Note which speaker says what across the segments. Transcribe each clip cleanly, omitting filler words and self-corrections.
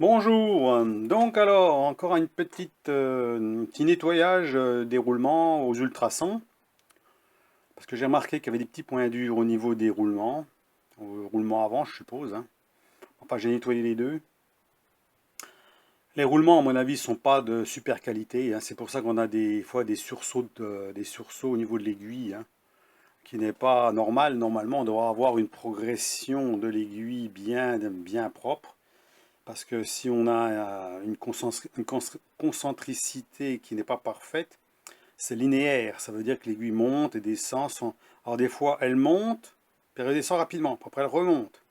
Speaker 1: Bonjour, donc alors encore un petit nettoyage des roulements aux ultrasons, parce que j'ai remarqué qu'il y avait des petits points durs au niveau des roulements, au roulement avant je suppose, hein. Enfin j'ai nettoyé les deux. Les roulements à mon avis sont pas de super qualité, hein. C'est pour ça qu'on a des fois des sursauts au niveau de l'aiguille, hein, qui n'est pas normal. Normalement on doit avoir une progression de l'aiguille bien propre. Parce que si on a une concentricité qui n'est pas parfaite, c'est linéaire. Ça veut dire que l'aiguille monte et descend. Alors des fois, elle monte, puis elle redescend rapidement. Puis après, elle remonte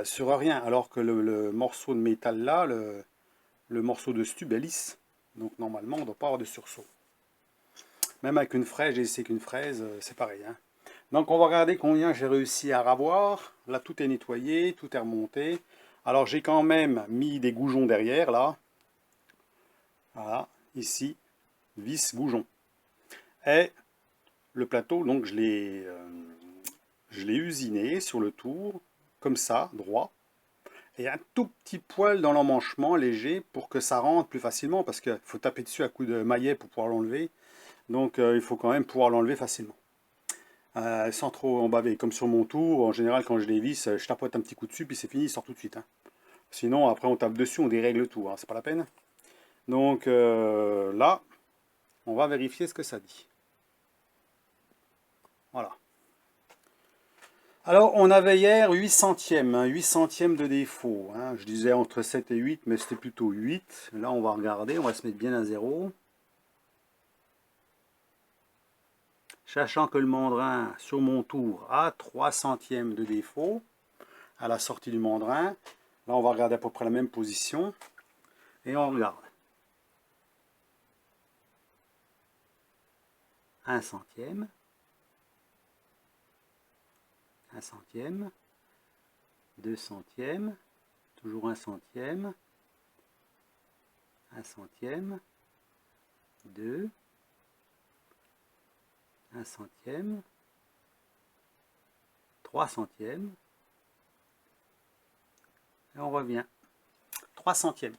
Speaker 1: sur rien. Alors que le morceau de métal là, le morceau de stube est lisse. Donc normalement, on ne doit pas avoir de sursaut. Même avec une fraise, j'ai essayé qu'une fraise, c'est pareil, hein. Donc on va regarder combien j'ai réussi à ravoir. Là, tout est nettoyé, tout est remonté. Alors j'ai quand même mis des goujons derrière, là. Voilà, ici, vis, goujon. Et le plateau, donc je l'ai usiné sur le tour, comme ça, droit. Et un tout petit poil dans l'emmanchement léger pour que ça rentre plus facilement, parce qu'il faut taper dessus à coups de maillet pour pouvoir l'enlever. Donc il faut quand même pouvoir l'enlever facilement. Sans trop embaver. Comme sur mon tour, en général, quand je les visse, je tapote un petit coup dessus, puis c'est fini, il sort tout de suite, hein. Sinon, après, on tape dessus, on dérègle tout, hein, c'est pas la peine. Donc là, on va vérifier ce que ça dit. Voilà. Alors, on avait hier 8 centièmes, hein, 8 centièmes de défaut, hein. Je disais entre 7 et 8, mais c'était plutôt 8. Là, on va regarder, on va se mettre bien à 0. Sachant que le mandrin, sur mon tour, a 3 centièmes de défaut à la sortie du mandrin. Là, on va regarder à peu près la même position. Et on regarde. 1 centième. 1 centième. 2 centièmes. Toujours 1 centième. 1 centième. 2. 1 centième. 3 centièmes. Et on revient. 3 centièmes.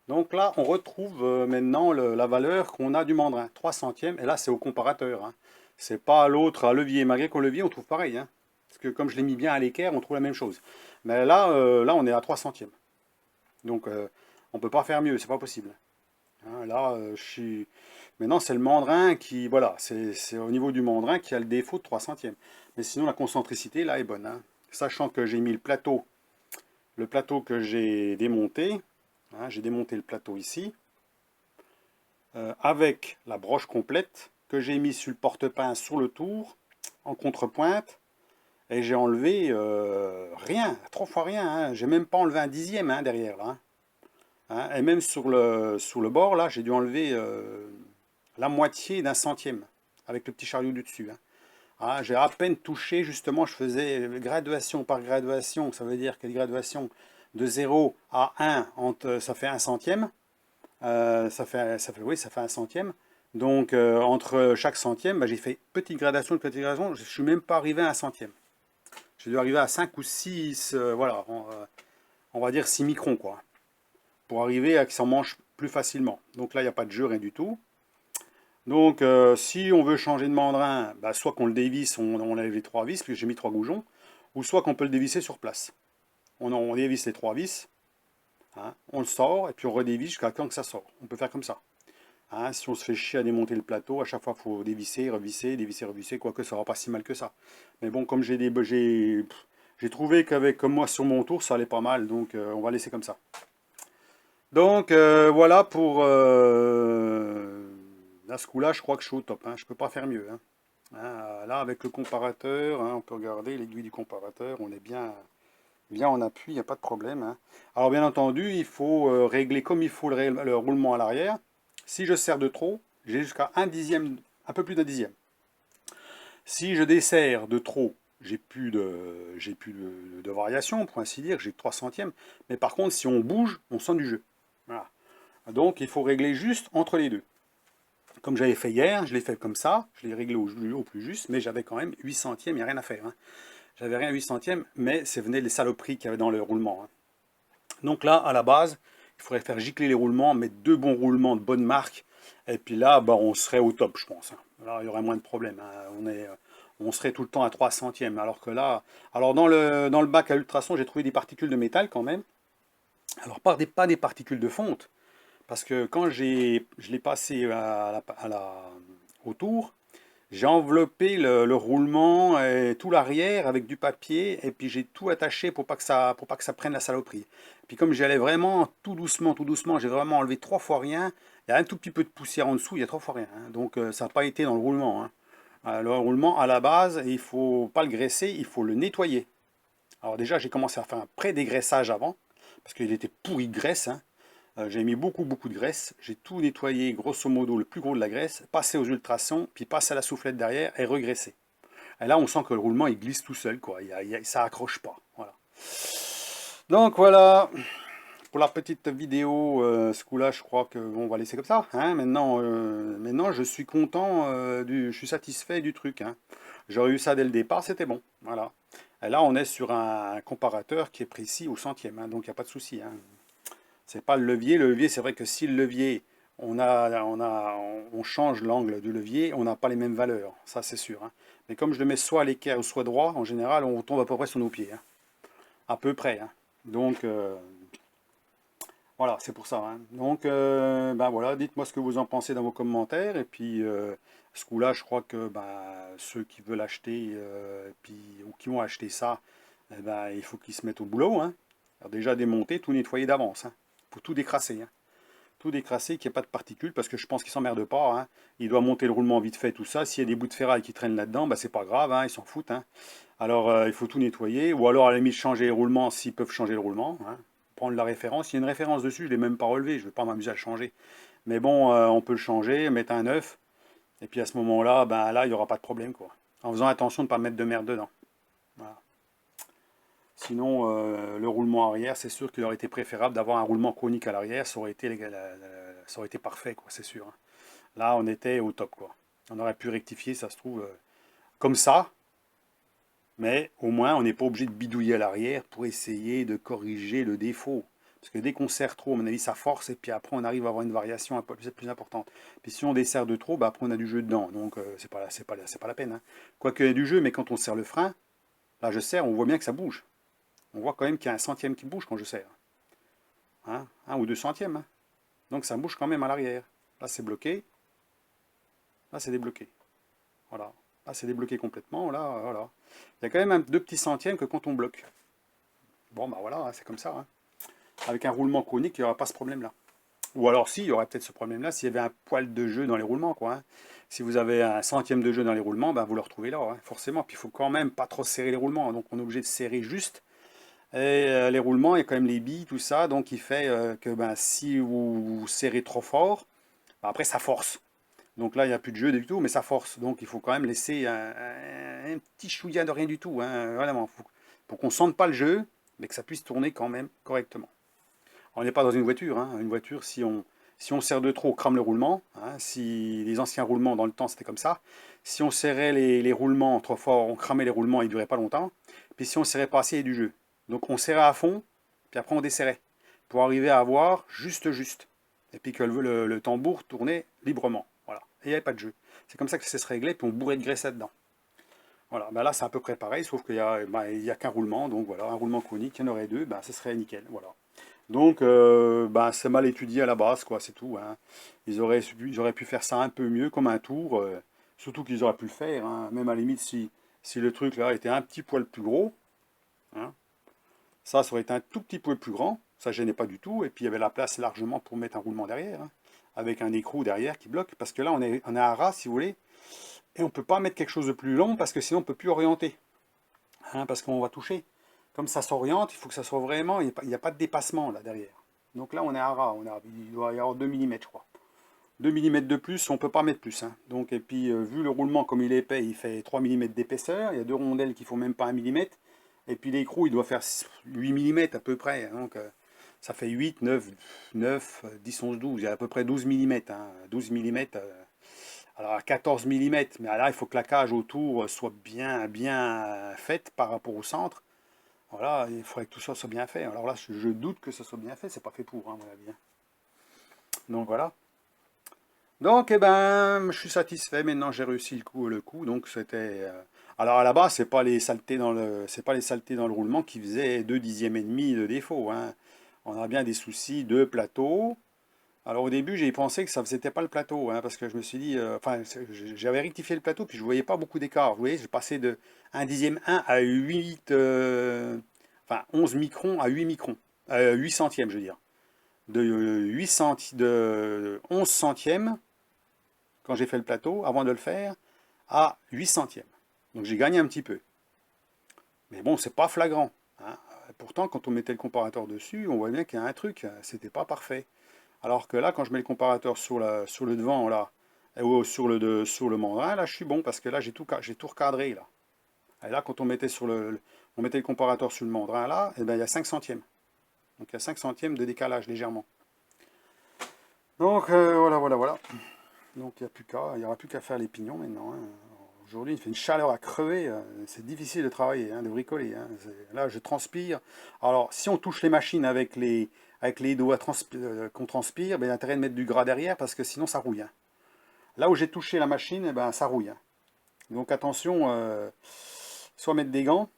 Speaker 1: Donc là, on retrouve maintenant la valeur qu'on a du mandrin. 3 centièmes. Et là, c'est au comparateur, hein. C'est pas à l'autre, à levier. Malgré qu'au levier, on trouve pareil, hein. Parce que comme je l'ai mis bien à l'équerre, on trouve la même chose. Mais là, là on est à 3 centièmes. Donc, on ne peut pas faire mieux. C'est pas possible, hein. Là, je suis... Maintenant, c'est le mandrin qui... Voilà, c'est au niveau du mandrin qui a le défaut de 3 centièmes. Mais sinon, la concentricité, là, est bonne, hein. Sachant que j'ai mis le plateau que j'ai démonté, hein, j'ai démonté le plateau ici, avec la broche complète que j'ai mis sur le porte-pince sur le tour, en contrepointe, et j'ai enlevé rien, 3 fois rien, hein. J'ai même pas enlevé un dixième, hein, derrière, là, hein. Hein, et même sur le bord, là, j'ai dû enlever la moitié d'un centième, avec le petit chariot du dessus, hein. Ah, j'ai à peine touché, justement, je faisais graduation par graduation, ça veut dire que les graduations de 0 à 1, ça fait un centième. Oui, ça fait un centième. Donc, entre chaque centième, bah, j'ai fait petite gradation, je ne suis même pas arrivé à un centième. J'ai dû arriver à 5 ou 6, voilà, on va dire 6 microns, quoi, pour arriver à que ça mange plus facilement. Donc là, il n'y a pas de jeu, rien du tout. Donc, si on veut changer de mandrin, bah, soit qu'on le dévisse, on enlève les 3 vis, puisque j'ai mis 3 goujons, ou soit qu'on peut le dévisser sur place. On dévisse les 3 vis, hein, on le sort, et puis on redévisse jusqu'à quand que ça sort. On peut faire comme ça. Hein, si on se fait chier à démonter le plateau, à chaque fois il faut dévisser, revisser, dévisser, revisser, quoique ça ne va pas si mal que ça. Mais bon, comme j'ai trouvé qu'avec comme moi sur mon tour, ça allait pas mal, donc on va laisser comme ça. Donc voilà pour là, ce coup-là, je crois que je suis au top, hein. Je ne peux pas faire mieux, hein. Hein, là, avec le comparateur, hein, on peut regarder l'aiguille du comparateur, on est bien en appui, il n'y a pas de problème, hein. Alors bien entendu, il faut régler comme il faut le roulement à l'arrière. Si je serre de trop, j'ai jusqu'à un dixième, un peu plus d'un dixième. Si je desserre de trop, j'ai plus de variation, pour ainsi dire, j'ai 3 centièmes. Mais par contre, si on bouge, on sent du jeu. Voilà. Donc il faut régler juste entre les deux. Comme j'avais fait hier, je l'ai fait comme ça, je l'ai réglé au plus juste, mais j'avais quand même 8 centièmes, il n'y a rien à faire, hein. J'avais rien à 8 centièmes, mais c'est venait les saloperies qu'il y avait dans le roulement, hein. Donc là, à la base, il faudrait faire gicler les roulements, mettre deux bons roulements de bonne marque, et puis là, bah, on serait au top, je pense, hein. Là, il y aurait moins de problèmes, hein. On serait tout le temps à 3 centièmes, alors que là, alors dans le bac à ultrasons, j'ai trouvé des particules de métal quand même. Alors pas des particules de fonte, parce que quand je l'ai passé au tour, j'ai enveloppé le roulement et tout l'arrière avec du papier et puis j'ai tout attaché pour pas que ça prenne la saloperie. Puis comme j'y allais vraiment tout doucement, j'ai vraiment enlevé 3 fois rien. Il y a un tout petit peu de poussière en dessous, il y a 3 fois rien, hein. Donc ça n'a pas été dans le roulement, hein. Le roulement à la base, il faut pas le graisser, il faut le nettoyer. Alors déjà j'ai commencé à faire un pré-dégraissage avant, parce qu'il était pourri de graisse, hein. J'ai mis beaucoup de graisse, j'ai tout nettoyé, grosso modo le plus gros de la graisse, passé aux ultrasons, puis passé à la soufflette derrière et regraissé. Et là on sent que le roulement il glisse tout seul, quoi. Ça accroche pas. Voilà. Donc voilà, pour la petite vidéo, ce coup-là je crois qu'on va laisser comme ça, hein. Maintenant je suis content, je suis satisfait du truc, hein. J'aurais eu ça dès le départ, c'était bon. Voilà. Et là on est sur un comparateur qui est précis au centième, hein, donc il n'y a pas de souci, hein. C'est pas le levier. Le levier, c'est vrai que si le levier, on change l'angle du levier, on n'a pas les mêmes valeurs. Ça, c'est sûr, hein. Mais comme je le mets soit à l'équerre ou soit droit, en général, on tombe à peu près sur nos pieds, hein. À peu près, hein. Donc, voilà, c'est pour ça, hein. Donc, ben voilà, dites-moi ce que vous en pensez dans vos commentaires. Et puis, ce coup-là, je crois que ben, ceux qui veulent acheter, ou qui vont acheter ça, eh ben, il faut qu'ils se mettent au boulot, hein. Alors déjà démonter, tout nettoyer d'avance, hein. Faut tout décrasser, hein. Tout décrasser, qu'il n'y ait pas de particules, parce que je pense qu'ils s'emmerdent pas, hein. Il doit monter le roulement vite fait, tout ça. S'il y a des bouts de ferraille qui traînent là-dedans, bah, c'est pas grave, hein, ils s'en foutent, hein. Alors il faut tout nettoyer, ou alors à la limite changer les roulements s'ils peuvent changer le roulement, hein. Prendre la référence. Il y a une référence dessus, je ne l'ai même pas relevé, je ne vais pas m'amuser à le changer. Mais bon, on peut le changer, mettre un neuf, et puis à ce moment-là, ben, là, il n'y aura pas de problème, quoi. En faisant attention de ne pas mettre de merde dedans. Voilà. Sinon, le roulement arrière, c'est sûr qu'il aurait été préférable d'avoir un roulement conique à l'arrière, ça aurait été parfait, quoi, c'est sûr, hein. Là, on était au top, quoi. On aurait pu rectifier, ça se trouve, comme ça, mais au moins, on n'est pas obligé de bidouiller à l'arrière pour essayer de corriger le défaut. Parce que dès qu'on serre trop, à mon avis, ça force, et puis après, on arrive à avoir une variation un peu plus importante. Puis si on desserre de trop, bah, après, on a du jeu dedans. Donc, c'est pas la peine, hein. Quoique, il y a du jeu, mais quand on serre le frein, là, je serre, on voit bien que ça bouge. On voit quand même qu'il y a un centième qui bouge quand je serre, hein, 1 ou 2 centièmes, hein. Donc, ça bouge quand même à l'arrière. Là, c'est bloqué. Là, c'est débloqué. Voilà. Là, c'est débloqué complètement. Là, voilà. Il y a quand même 2 petits centièmes que quand on bloque. Bon, bah voilà, hein, c'est comme ça, hein. Avec un roulement conique, il n'y aura pas ce problème-là. Ou alors, si, il y aurait peut-être ce problème-là s'il y avait un poil de jeu dans les roulements, quoi, hein. Si vous avez un centième de jeu dans les roulements, ben, vous le retrouvez là, hein, forcément. Puis il faut quand même pas trop serrer les roulements. Donc, on est obligé de serrer juste. Et les roulements, il y a quand même les billes, tout ça. Donc, il fait que ben, si vous serrez trop fort, ben, après, ça force. Donc là, il n'y a plus de jeu du tout, mais ça force. Donc il faut quand même laisser un petit chouïa de rien du tout, hein, vraiment, pour qu'on ne sente pas le jeu, mais que ça puisse tourner quand même correctement. On n'est pas dans une voiture, hein. Une voiture, si on serre de trop, on crame le roulement, hein. Si les anciens roulements, dans le temps, c'était comme ça. Si on serrait les roulements trop fort, on cramait les roulements, ils ne duraient pas longtemps. Puis si on serrait pas assez, il y a du jeu. Donc on serrait à fond, puis après on desserrait, pour arriver à avoir juste. Et puis que le tambour tournait librement. Voilà. Et il n'y avait pas de jeu. C'est comme ça que ça se réglait, puis on bourrait de graisse là-dedans. Voilà, ben là c'est à peu près pareil, sauf qu'il y a qu'un roulement, donc voilà, un roulement conique, il y en aurait deux, ben ce serait nickel, voilà. Donc ben, c'est mal étudié à la base, quoi, c'est tout, hein. Ils auraient pu faire ça un peu mieux, comme un tour, surtout qu'ils auraient pu le faire, hein. Même à la limite si le truc là était un petit poil plus gros, hein, ça aurait été un tout petit peu plus grand, ça gênait pas du tout, et puis il y avait la place largement pour mettre un roulement derrière, hein, avec un écrou derrière qui bloque, parce que là on est à ras, si vous voulez, et on ne peut pas mettre quelque chose de plus long, parce que sinon on ne peut plus orienter, hein, parce qu'on va toucher. Comme ça s'oriente, il faut que ça soit vraiment, il n'y a pas de dépassement là derrière. Donc là on est à ras, il doit y avoir 2 mm je crois. 2 mm de plus, on ne peut pas mettre plus, hein. Donc, et puis vu le roulement comme il est épais, il fait 3 mm d'épaisseur, il y a deux rondelles qui font même pas 1 mm, et puis l'écrou il doit faire 8 mm à peu près, hein. Donc ça fait 8, 9, 10, 11, 12, il y a à peu près 12 mm, hein. 12 mm, alors à 14 mm, mais là il faut que la cage autour soit bien faite par rapport au centre. Voilà, il faudrait que tout ça soit bien fait. Alors là, je doute que ça soit bien fait, c'est pas fait pour, hein, à mon avis, hein. Donc voilà. Donc, eh ben, je suis satisfait. Maintenant, j'ai réussi le coup. Donc, c'était. Alors, à la base, c'est pas les saletés dans le roulement qui faisaient 2 dixièmes et demi de défaut, hein. On a bien des soucis de plateau. Alors, au début, j'ai pensé que ça c'était pas le plateau, hein, parce que je me suis dit, enfin, j'avais rectifié le plateau, puis je voyais pas beaucoup d'écart. Vous voyez, je passais de 1 dixième 1 à 8, enfin, 11 microns à 8 microns, 8 centièmes, je veux dire. De 11 centièmes quand j'ai fait le plateau, avant de le faire, à 8 centièmes. Donc j'ai gagné un petit peu. Mais bon, c'est pas flagrant, hein. Pourtant, quand on mettait le comparateur dessus, on voit bien qu'il y a un truc, c'était pas parfait. Alors que là, quand je mets le comparateur sur le devant, là, ou sur le mandrin, là, je suis bon, parce que là, j'ai tout recadré, là. Et là, quand on mettait le comparateur sur le mandrin, là, et ben, il y a 5 centièmes. Donc il y a 5 centièmes de décalage, légèrement. Donc, voilà, voilà, voilà. Donc il n'y aura plus qu'à faire les pignons maintenant, hein. Aujourd'hui, il fait une chaleur à crever, c'est difficile de travailler, hein, de bricoler, hein. Là, je transpire. Alors, si on touche les machines avec les doigts qu'on transpire, ben, il y a intérêt de mettre du gras derrière parce que sinon ça rouille, hein. Là où j'ai touché la machine, eh ben, ça rouille, hein. Donc attention, soit mettre des gants,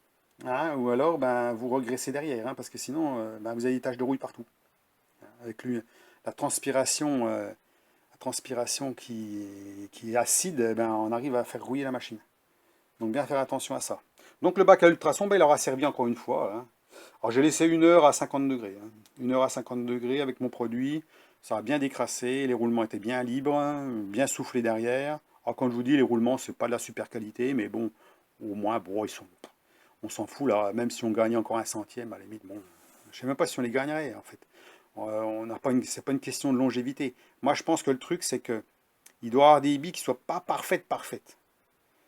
Speaker 1: hein, ou alors ben, vous regraissez derrière, hein, parce que sinon ben, vous avez des taches de rouille partout. Avec la transpiration qui est acide, eh ben, on arrive à faire rouiller la machine. Donc bien faire attention à ça. Donc le bac à ultrasons, ben, il aura servi encore une fois, hein. Alors j'ai laissé 1 heure à 50 degrés, hein. 1 heure à 50 degrés avec mon produit. Ça a bien décrassé, les roulements étaient bien libres, hein, bien soufflés derrière. Alors quand je vous dis, les roulements, c'est pas de la super qualité, mais bon, au moins, bon, on s'en fout là, même si on gagnait encore 1 centième, à la limite, bon, je sais même pas si on les gagnerait en fait. On n'a pas c'est pas une question de longévité. Moi, je pense que le truc, c'est que il doit y avoir des billes qui soient pas parfaites.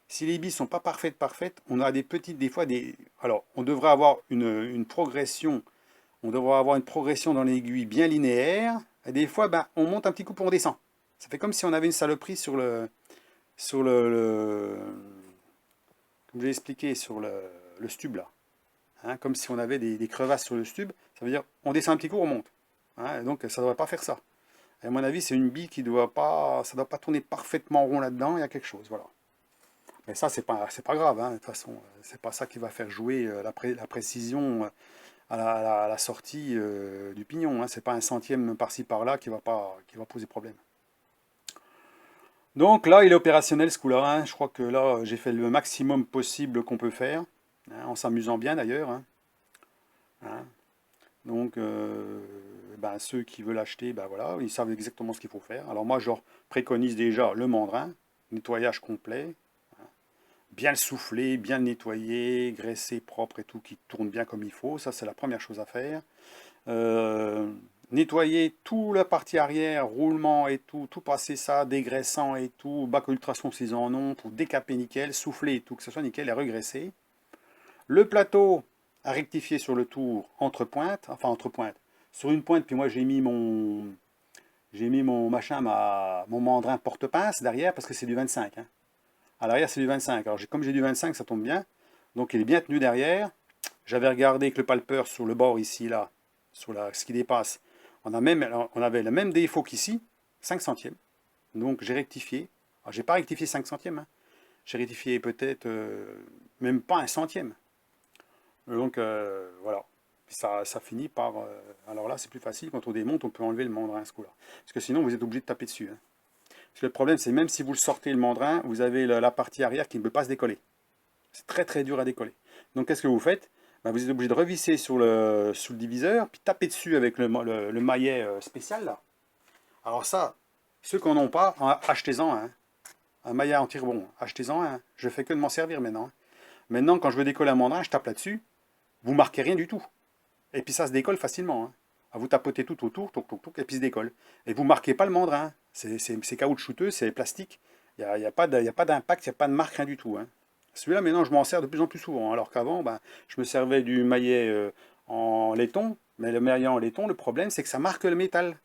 Speaker 1: Si les billes sont pas parfaites, on a des fois des. Alors, on devrait avoir une progression. On devrait avoir une progression dans l'aiguille bien linéaire. Et des fois, ben, on monte un petit coup pour on descend. Ça fait comme si on avait une saloperie comme je l'ai expliqué, sur le stub là. Hein, comme si on avait des crevasses sur le stub. Ça veut dire, on descend un petit coup, on monte. Hein, donc, ça ne devrait pas faire ça. Et à mon avis, c'est une bille qui doit pas, ça doit pas tourner parfaitement rond là-dedans. Il y a quelque chose, voilà. Mais ça, c'est pas grave, hein, de toute façon. C'est pas ça qui va faire jouer la précision à la sortie du pignon, hein. C'est pas 1 centième par-ci par-là qui va poser problème. Donc là, il est opérationnel ce coup-là, hein. Je crois que là, j'ai fait le maximum possible qu'on peut faire, hein, en s'amusant bien d'ailleurs, hein. Hein. Donc, ben, ceux qui veulent acheter, ben voilà, ils savent exactement ce qu'il faut faire. Alors moi, je leur préconise déjà le mandrin, nettoyage complet, bien le souffler, bien le nettoyer, graisser propre et tout, qui tourne bien comme il faut. Ça, c'est la première chose à faire. Euh, Nettoyer toute la partie arrière, roulement et tout passer ça, dégraissant et tout, bac à ultrasons s'ils en ont, pour décaper nickel, souffler et tout, que ce soit nickel et regraisser. Le plateau à rectifier sur le tour entre pointes, enfin entre pointes, sur une pointe, puis moi j'ai mis mon machin, mon mandrin porte-pince derrière parce que c'est du 25, hein. À l'arrière c'est du 25. Alors comme j'ai du 25, ça tombe bien. Donc il est bien tenu derrière. J'avais regardé avec le palpeur sur le bord ici, là, ce qui dépasse. On avait le même défaut qu'ici, 5 centièmes. Donc j'ai rectifié. Alors j'ai pas rectifié 5 centièmes, hein. J'ai rectifié peut-être même pas 1 centième. Donc voilà. Ça finit par. Alors là, c'est plus facile. Quand on démonte, on peut enlever le mandrin ce coup-là. Parce que sinon, vous êtes obligé de taper dessus, hein. Parce que le problème, c'est même si vous le sortez le mandrin, vous avez la partie arrière qui ne peut pas se décoller. C'est très très dur à décoller. Donc qu'est-ce que vous faites? Ben, vous êtes obligé de revisser sur le diviseur, puis taper dessus avec le maillet spécial là. Alors ça, ceux qui n'en ont pas, achetez-en un. Un maillet anti-rebond, achetez-en un. Je fais que de m'en servir maintenant, hein. Maintenant, quand je veux décoller un mandrin, je tape là-dessus. Vous marquez rien du tout. Et puis ça se décolle facilement, hein. Vous tapotez tout autour, toc, toc, toc, et puis se décolle. Et vous marquez pas le mandrin. C'est caoutchouteux, c'est plastique. Il n'y a pas d'impact, il n'y a pas de marque, rien du tout, hein. Celui-là, maintenant, je m'en sers de plus en plus souvent. Alors qu'avant, ben, je me servais du maillet en laiton. Mais le maillet en laiton, le problème, c'est que ça marque le métal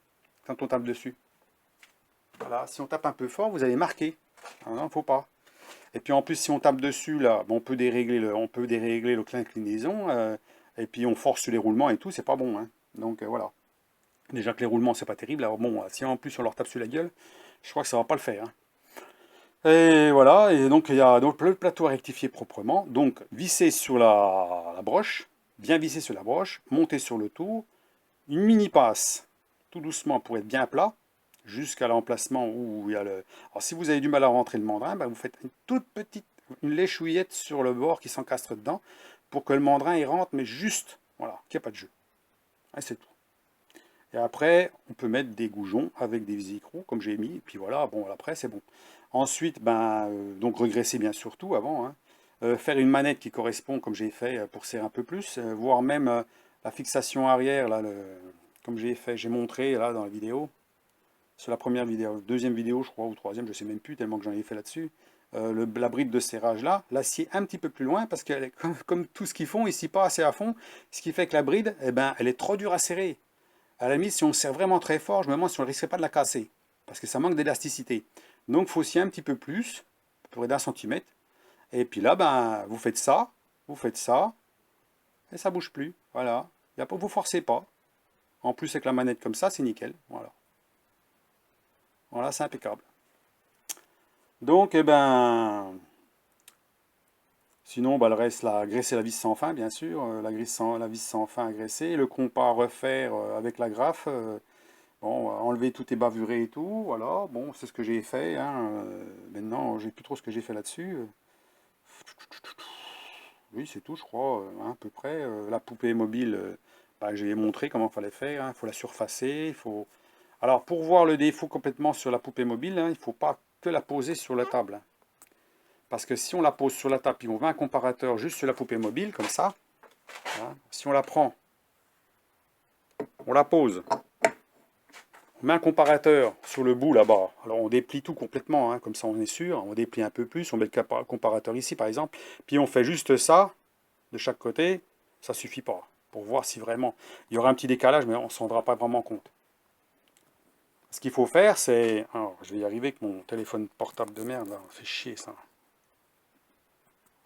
Speaker 1: quand on tape dessus. Voilà, si on tape un peu fort, vous allez marquer. Ah non, faut pas. Et puis en plus, si on tape dessus, là, bon, on peut dérégler l'inclinaison. Et puis on force sur les roulements et tout, c'est pas bon, hein. Donc voilà. Déjà que les roulements, c'est pas terrible. Alors bon, si en plus on leur tape sur la gueule, je crois que ça va pas le faire, hein. Et voilà, et donc il y a donc le plateau à rectifier proprement. Donc visser sur la broche, bien visser sur la broche, monter sur le tour, une mini passe, tout doucement pour être bien plat, jusqu'à l'emplacement où il y a le... Alors si vous avez du mal à rentrer le mandrin, ben, vous faites une toute petite, une léchouillette sur le bord qui s'encastre dedans, pour que le mandrin il rentre, mais juste, voilà, qu'il n'y ait pas de jeu. Et c'est tout. Et après, on peut mettre des goujons avec des écrous, comme j'ai mis, et puis voilà, bon, après c'est bon. Ensuite, ben, donc regresser bien surtout avant, hein. Faire une manette qui correspond, comme j'ai fait, pour serrer un peu plus, voire même la fixation arrière, là, comme j'ai fait, j'ai montré là dans la vidéo, sur la première vidéo, deuxième vidéo je crois, ou troisième, je sais même plus, tellement que j'en ai fait là-dessus, la bride de serrage là, l'acier un petit peu plus loin, parce que comme tout ce qu'ils font, ici pas assez à fond, ce qui fait que la bride, eh ben, elle est trop dure à serrer. À la limite, si on serre vraiment très fort, je me demande si on ne risquerait pas de la casser, parce que ça manque d'élasticité. Donc, il faut scier un petit peu plus, à peu près d'1 centimètre. Et puis là, ben, vous faites ça, et ça bouge plus. Voilà. Vous forcez pas. En plus, avec la manette comme ça, c'est nickel. Voilà. Voilà, c'est impeccable. Donc, eh ben, sinon, bah, le reste, là, graisser la vis sans fin, bien sûr. La vis sans fin à graisser. Le compas à refaire avec la graffe. Bon, enlever tout est bavuré et tout, voilà, bon, c'est ce que j'ai fait, hein. Maintenant, j'ai plus trop ce que j'ai fait là-dessus. Oui, c'est tout, je crois, hein, à peu près. La poupée mobile, bah, j'ai montré comment il fallait faire, hein. Il faut la surfacer, il faut... Alors, pour voir le défaut complètement sur la poupée mobile, hein, il ne faut pas que la poser sur la table, hein. Parce que si on la pose sur la table, puis on met un comparateur juste sur la poupée mobile, comme ça, hein, si on la prend, on la pose, on met un comparateur sur le bout là-bas. Alors on déplie tout complètement, hein, comme ça on est sûr. On déplie un peu plus, on met le comparateur ici par exemple. Puis on fait juste ça de chaque côté. Ça suffit pas pour voir si vraiment il y aura un petit décalage, mais on ne s'en rendra pas vraiment compte. Ce qu'il faut faire, c'est... Alors je vais y arriver avec mon téléphone portable de merde, là. C'est chier ça.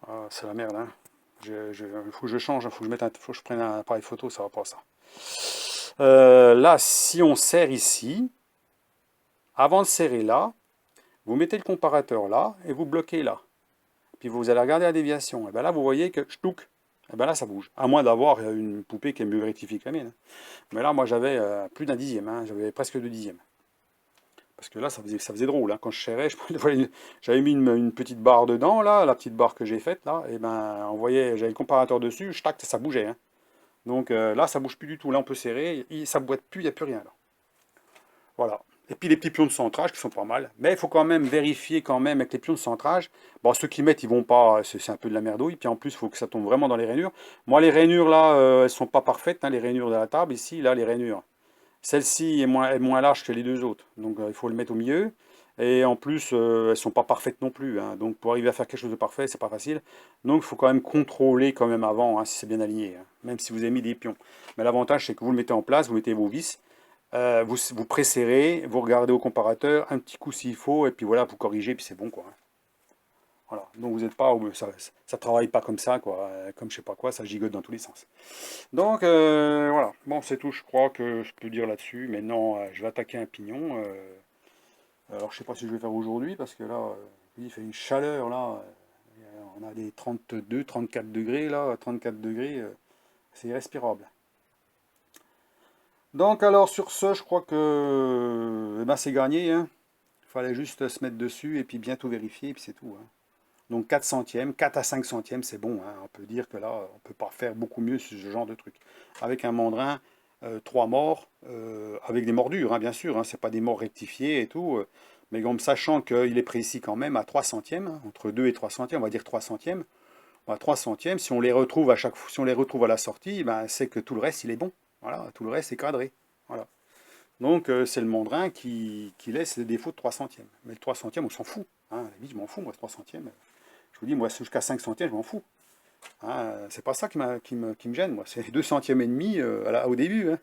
Speaker 1: Ah, c'est la merde, hein. Il faut que je change, il faut que je prenne un appareil photo, ça va pas ça. Là, si on serre ici, avant de serrer là, vous mettez le comparateur là et vous bloquez là. Puis vous allez regarder la déviation. Et bien là, vous voyez que ch'touk, et bien là, ça bouge. À moins d'avoir une poupée qui est mieux rectifiée que la mienne, hein. Mais là, moi, j'avais plus d'1 dixième, hein. J'avais presque 2 dixièmes. Parce que là, ça faisait drôle, hein. Quand je serrais, j'avais mis une petite barre dedans, là, la petite barre que j'ai faite, là. Et ben, on voyait, j'avais le comparateur dessus, ça bougeait, hein. Donc là, ça bouge plus du tout. Là, on peut serrer, ça boite plus, il n'y a plus rien, là. Voilà. Et puis les petits pions de centrage qui sont pas mal. Mais il faut quand même vérifier quand même avec les pions de centrage. Bon, ceux qui mettent, ils vont pas, c'est un peu de la merdouille. Puis en plus, il faut que ça tombe vraiment dans les rainures. Moi, les rainures là, elles sont pas parfaites, hein, les rainures de la table. Ici, là, les rainures. Celle-ci est moins large que les deux autres. Donc il faut le mettre au milieu. Et en plus, elles sont pas parfaites non plus, hein. Donc pour arriver à faire quelque chose de parfait, c'est pas facile. Donc il faut quand même contrôler quand même avant, hein, si c'est bien aligné, hein, même si vous avez mis des pions. Mais l'avantage, c'est que vous le mettez en place, vous mettez vos vis. Vous presserrez, vous regardez au comparateur, un petit coup s'il faut, et puis voilà, vous corrigez, puis c'est bon, quoi. Voilà. Donc vous n'êtes pas, ça travaille pas comme ça, quoi, comme je sais pas quoi, ça gigote dans tous les sens. Donc voilà, bon c'est tout, je crois que je peux dire là-dessus. Maintenant, je vais attaquer un pignon. Alors je sais pas si je vais faire aujourd'hui, parce que là, il fait une chaleur, là, on a des 32, 34 degrés, là, 34 degrés, c'est irrespirable. Donc alors sur ce, je crois que eh ben, c'est gagné, hein. Il fallait juste se mettre dessus et puis bien tout vérifier et puis c'est tout, hein. Donc 4 centièmes, 4 à 5 centièmes, c'est bon, hein. On peut dire que là, on peut pas faire beaucoup mieux sur ce genre de truc. Avec un mandrin, 3 morts, avec des mordures, hein, bien sûr, hein, c'est pas des morts rectifiés et tout, mais comme sachant qu'il est précis quand même à 3 centièmes, hein, entre 2 et 3 centièmes, on va dire 3 centièmes. À 3 centièmes, si on les retrouve à chaque fois, si on les retrouve à la sortie, ben, c'est que tout le reste, il est bon. Voilà, tout le reste est cadré. Voilà. Donc c'est le mandrin qui laisse les défauts de 3 centièmes. Mais le 3 centièmes, on s'en fout, hein. À la limite, je m'en fous, moi, 3 centièmes. Je vous dis, moi, jusqu'à 5 centièmes, je m'en fous, hein. C'est pas ça qui me gêne, moi. C'est 2 centièmes et demi au début, hein.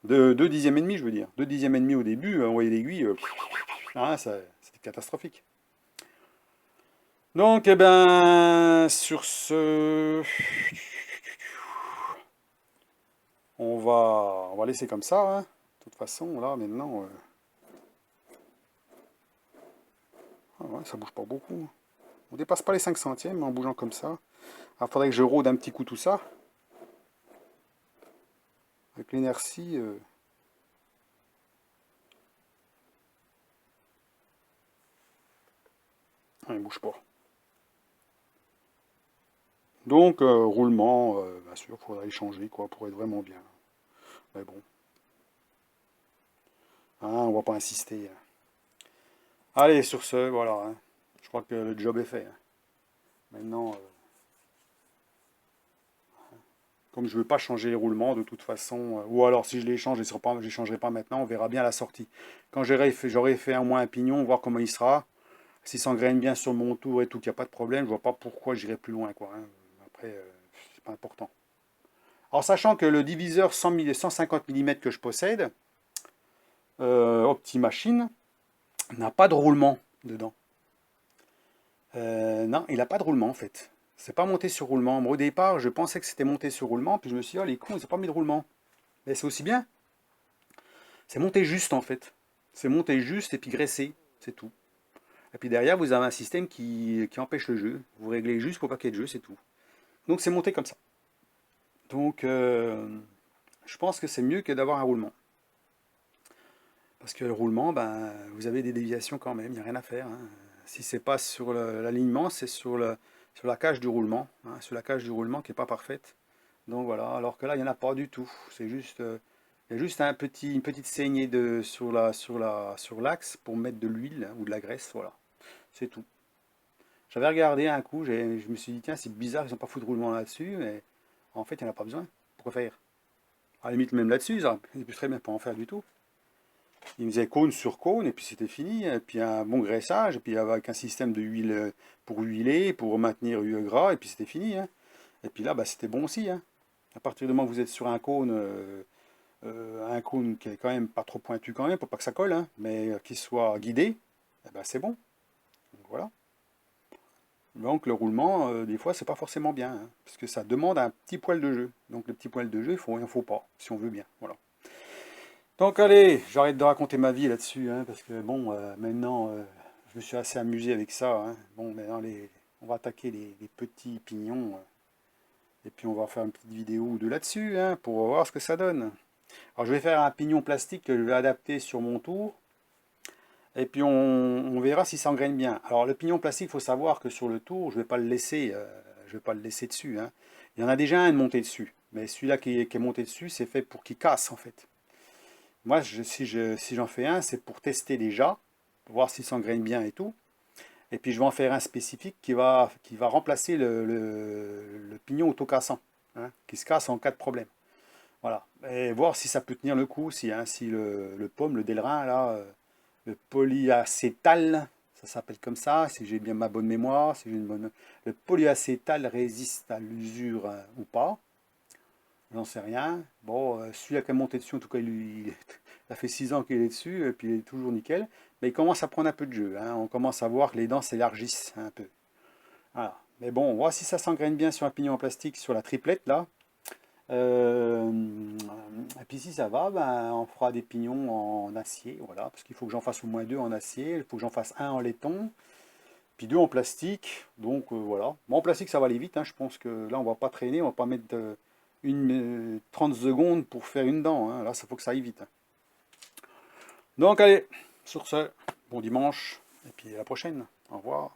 Speaker 1: 2 dixièmes et demi, je veux dire. 2 dixièmes et demi au début, on voyait l'aiguille, hein, c'était catastrophique. Donc, eh ben, sur ce... On va laisser comme ça, hein. De toute façon, là, maintenant, ah ouais, ça bouge pas beaucoup. On dépasse pas les 5 centièmes en bougeant comme ça. Il faudrait que je rôde un petit coup tout ça. Avec l'inertie, ah, il bouge pas. Donc, roulement, bien sûr, il faudrait y changer, quoi, pour être vraiment bien. Mais bon, hein, on va pas insister, hein. Allez, sur ce, voilà, hein. Je crois que le job est fait, hein. Maintenant, comme je veux pas changer les roulements, de toute façon, ou alors si je les change, je les changerai pas maintenant, on verra bien à la sortie. Quand j'aurai fait au moins un pignon, voir comment il sera. S'il s'engraine bien sur mon tour et tout, qu'il n'y a pas de problème, je vois pas pourquoi j'irai plus loin, quoi, hein. Après, c'est pas important. Alors, sachant que le diviseur 150 mm que je possède, OptiMachine, n'a pas de roulement dedans. Non, il n'a pas de roulement en fait. C'est pas monté sur roulement. Moi, au départ, je pensais que c'était monté sur roulement, puis je me suis dit, oh les cons, ils n'ont pas mis de roulement. Mais c'est aussi bien. C'est monté juste en fait. C'est monté juste et puis graissé, c'est tout. Et puis derrière, vous avez un système qui empêche le jeu. Vous réglez juste pour pas qu'il y ait de jeu, c'est tout. Donc c'est monté comme ça. Donc je pense que c'est mieux que d'avoir un roulement. Parce que le roulement, ben, vous avez des déviations quand même, il n'y a rien à faire, hein. Si c'est pas sur l'alignement, c'est sur la cage du roulement, hein, sur la cage du roulement qui n'est pas parfaite. Donc voilà, alors que là, il n'y en a pas du tout. C'est juste, il y a juste une petite saignée sur l'axe pour mettre de l'huile, hein, ou de la graisse, voilà. C'est tout. J'avais regardé un coup, je me suis dit, tiens, c'est bizarre, ils n'ont pas foutu de roulement là-dessus, mais en fait, il n'y en a pas besoin. Pourquoi faire? À la limite, même là-dessus, ils peuvent très bien pas en faire du tout. Il me faisait cône sur cône, et puis c'était fini. Et puis un bon graissage, et puis avec un système de huile pour huiler, pour maintenir le gras, et puis c'était fini, hein. Et puis là, bah, c'était bon aussi, hein. À partir du moment que vous êtes sur un cône qui est quand même pas trop pointu quand même, pour pas que ça colle, hein, mais qui soit guidé, eh ben, c'est bon. Donc voilà. Donc le roulement, des fois, c'est pas forcément bien, hein, parce que ça demande un petit poil de jeu. Donc le petit poil de jeu, il en faut pas, si on veut bien. Voilà. Donc allez, j'arrête de raconter ma vie là-dessus, hein, parce que bon, maintenant, je me suis assez amusé avec ça, hein. Bon, maintenant, on va attaquer les petits pignons, et puis on va faire une petite vidéo ou deux là-dessus, hein, pour voir ce que ça donne. Alors je vais faire un pignon plastique que je vais adapter sur mon tour, et puis on verra si ça engraine bien. Alors le pignon plastique, il faut savoir que sur le tour, je vais pas le laisser dessus, hein. Il y en a déjà un de monté dessus, mais celui-là qui est monté dessus, c'est fait pour qu'il casse en fait. Moi, si j'en fais un, c'est pour tester déjà, pour voir s'il s'engraine bien et tout. Et puis je vais en faire un spécifique qui va remplacer le pignon autocassant, hein, qui se casse en cas de problème. Voilà. Et voir si ça peut tenir le coup, si le pomme, le Delrin, là, le polyacétal, ça s'appelle comme ça, si j'ai bien ma bonne mémoire, si j'ai le polyacétal résiste à l'usure, ou pas. J'en sais rien. Bon, celui-là qui a monté dessus, en tout cas, ça fait 6 ans qu'il est dessus, et puis il est toujours nickel. Mais il commence à prendre un peu de jeu, hein. On commence à voir que les dents s'élargissent un peu. Voilà. Mais bon, on voit si ça s'engraine bien sur un pignon en plastique, sur la triplette, là. Euh, et puis si ça va, ben, on fera des pignons en acier, voilà. Parce qu'il faut que j'en fasse au moins 2 en acier, il faut que j'en fasse un en laiton, puis 2 en plastique. Donc voilà. Bon, en plastique, ça va aller vite, hein. Je pense que là, on va pas traîner, on va pas mettre 30 secondes pour faire une dent, hein. Là, ça faut que ça aille vite, hein. Donc allez, sur ce, bon dimanche, et puis à la prochaine. Au revoir.